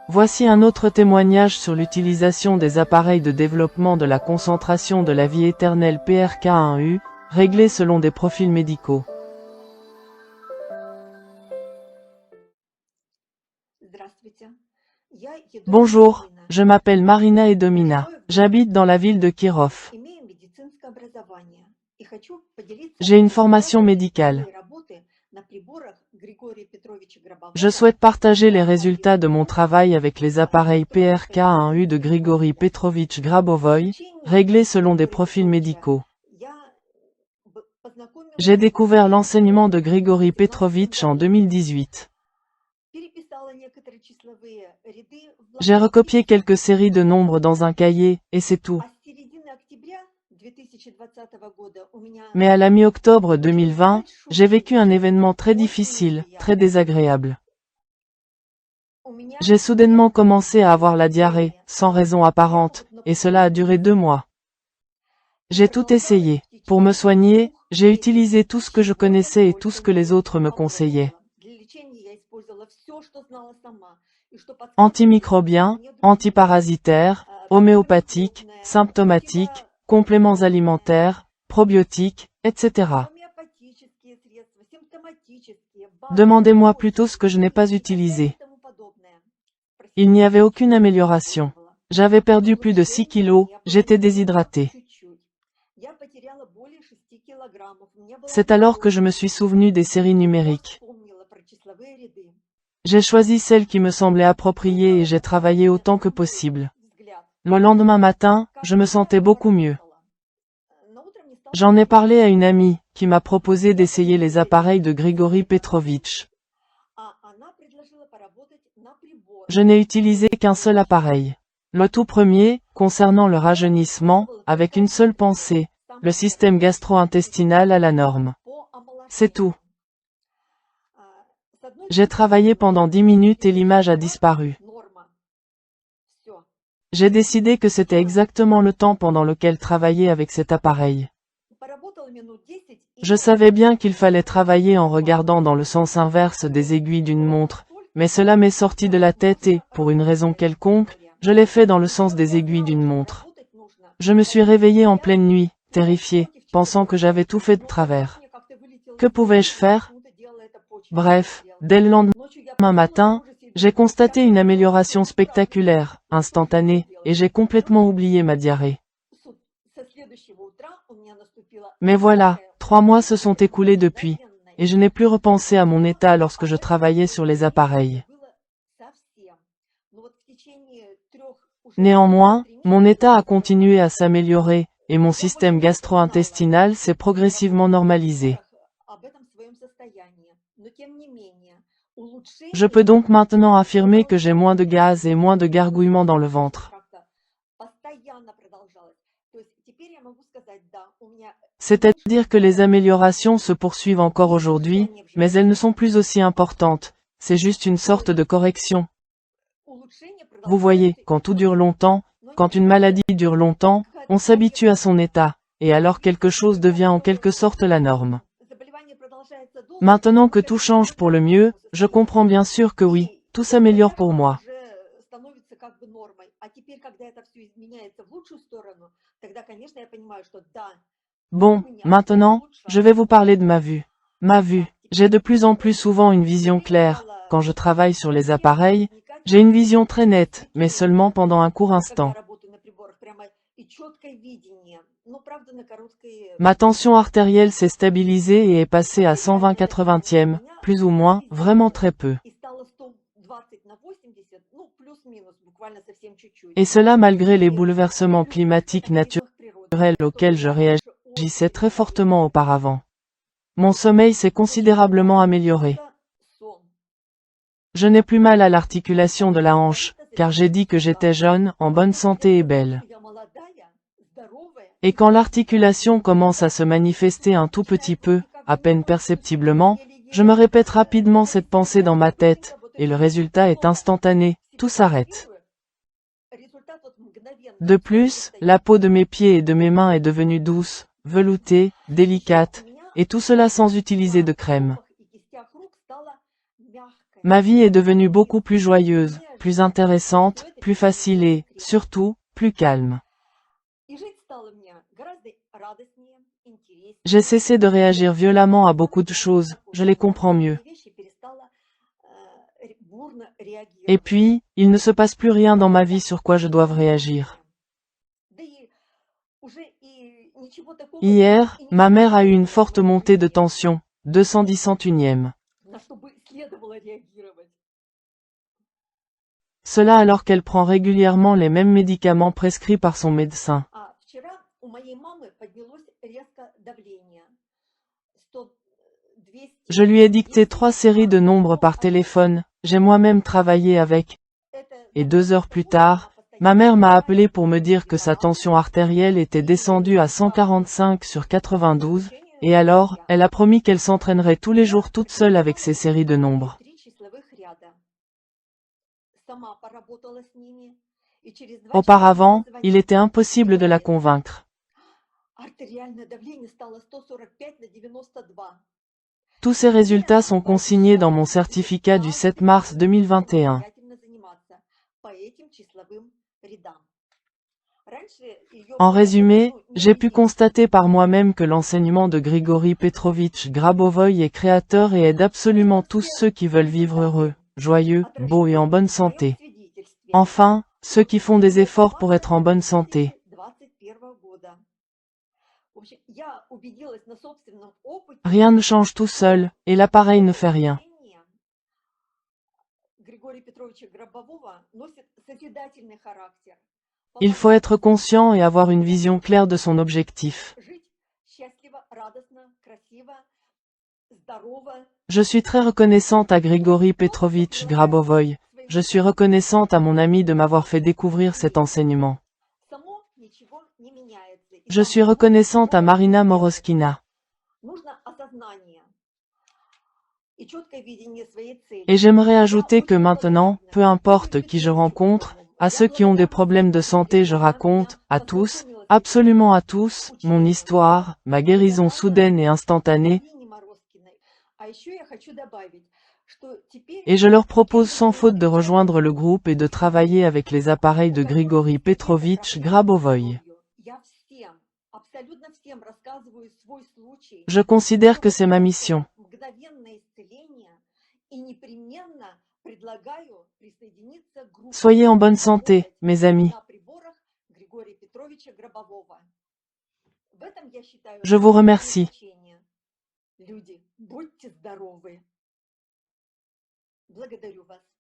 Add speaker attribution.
Speaker 1: Voici un autre témoignage sur l'utilisation des appareils de développement de la concentration de la vie éternelle PRK1U, réglés selon des profils médicaux. Bonjour, je m'appelle Marina Edomina. J'habite dans la ville de Kirov. J'ai une formation médicale. Je souhaite partager les résultats de mon travail avec les appareils PRK1U de Grigori Petrovitch Grabovoy, réglés selon des profils médicaux. J'ai découvert l'enseignement de Grigori Petrovitch en 2018. J'ai recopié quelques séries de nombres dans un cahier, et c'est tout. Mais à la mi-octobre 2020, j'ai vécu un événement très difficile, très désagréable. J'ai soudainement commencé à avoir la diarrhée, sans raison apparente, et cela a duré 2 mois. J'ai tout essayé. Pour me soigner, j'ai utilisé tout ce que je connaissais et tout ce que les autres me conseillaient. Antimicrobiens, antiparasitaires, homéopathiques, symptomatiques, compléments alimentaires, probiotiques, etc. Demandez-moi plutôt ce que je n'ai pas utilisé. Il n'y avait aucune amélioration. J'avais perdu plus de 6 kilos, j'étais déshydraté. C'est alors que je me suis souvenu des séries numériques. J'ai choisi celle qui me semblait appropriée et j'ai travaillé autant que possible. Le lendemain matin, je me sentais beaucoup mieux. J'en ai parlé à une amie, qui m'a proposé d'essayer les appareils de Grigori Petrovitch. Je n'ai utilisé qu'un seul appareil. Le tout premier, concernant le rajeunissement, avec une seule pensée, le système gastro-intestinal à la norme. C'est tout. J'ai travaillé pendant 10 minutes et l'image a disparu. J'ai décidé que c'était exactement le temps pendant lequel travailler avec cet appareil. Je savais bien qu'il fallait travailler en regardant dans le sens inverse des aiguilles d'une montre, mais cela m'est sorti de la tête et, pour une raison quelconque, je l'ai fait dans le sens des aiguilles d'une montre. Je me suis réveillé en pleine nuit, terrifié, pensant que j'avais tout fait de travers. Que pouvais-je faire? Bref, dès le lendemain matin, j'ai constaté une amélioration spectaculaire, instantanée, et j'ai complètement oublié ma diarrhée. Mais voilà, 3 mois se sont écoulés depuis, et je n'ai plus repensé à mon état lorsque je travaillais sur les appareils. Néanmoins, mon état a continué à s'améliorer, et mon système gastro-intestinal s'est progressivement normalisé. Je peux donc maintenant affirmer que j'ai moins de gaz et moins de gargouillements dans le ventre. C'est-à-dire que les améliorations se poursuivent encore aujourd'hui, mais elles ne sont plus aussi importantes, c'est juste une sorte de correction. Vous voyez, quand tout dure longtemps, quand une maladie dure longtemps, on s'habitue à son état, et alors quelque chose devient en quelque sorte la norme. Maintenant que tout change pour le mieux, je comprends bien sûr que oui, tout s'améliore pour moi. Bon, maintenant, je vais vous parler de ma vue. Ma vue. J'ai de plus en plus souvent une vision claire. Quand je travaille sur les appareils, j'ai une vision très nette, mais seulement pendant un court instant. Ma tension artérielle s'est stabilisée et est passée à 120/80, plus ou moins, vraiment très peu. Et cela malgré les bouleversements climatiques naturels auxquels je réagissais très fortement auparavant. Mon sommeil s'est considérablement amélioré. Je n'ai plus mal à l'articulation de la hanche, car j'ai dit que j'étais jeune, en bonne santé et belle. Et quand l'articulation commence à se manifester un tout petit peu, à peine perceptiblement, je me répète rapidement cette pensée dans ma tête, et le résultat est instantané, tout s'arrête. De plus, la peau de mes pieds et de mes mains est devenue douce, veloutée, délicate, et tout cela sans utiliser de crème. Ma vie est devenue beaucoup plus joyeuse, plus intéressante, plus facile et, surtout, plus calme. J'ai cessé de réagir violemment à beaucoup de choses, je les comprends mieux. Et puis, il ne se passe plus rien dans ma vie sur quoi je doive réagir. Hier, ma mère a eu une forte montée de tension, 210 centiunième. Cela alors qu'elle prend régulièrement les mêmes médicaments prescrits par son médecin. Je lui ai dicté 3 séries de nombres par téléphone, j'ai moi-même travaillé avec, et 2 heures plus tard, ma mère m'a appelé pour me dire que sa tension artérielle était descendue à 145/92, et alors, elle a promis qu'elle s'entraînerait tous les jours toute seule avec ces séries de nombres. Auparavant, il était impossible de la convaincre. Tous ces résultats sont consignés dans mon certificat du 7 mars 2021. En résumé, j'ai pu constater par moi-même que l'enseignement de Grigori Petrovitch Grabovoï est créateur et aide absolument tous ceux qui veulent vivre heureux, joyeux, beaux et en bonne santé. Enfin, ceux qui font des efforts pour être en bonne santé. Rien ne change tout seul, et l'appareil ne fait rien. Il faut être conscient et avoir une vision claire de son objectif. Je suis très reconnaissante à Grigori Petrovitch Grabovoï. Je suis reconnaissante à mon ami de m'avoir fait découvrir cet enseignement. Je suis reconnaissante à Marina Moroskina. Et j'aimerais ajouter que maintenant, peu importe qui je rencontre, à ceux qui ont des problèmes de santé je raconte, à tous, absolument à tous, mon histoire, ma guérison soudaine et instantanée, et je leur propose sans faute de rejoindre le groupe et de travailler avec les appareils de Grigori Petrovitch Grabovoï. Je considère que c'est ma mission. Soyez en bonne santé, mes amis. Je vous remercie.
Speaker 2: Люди, будьте здоровы. Благодарю вас.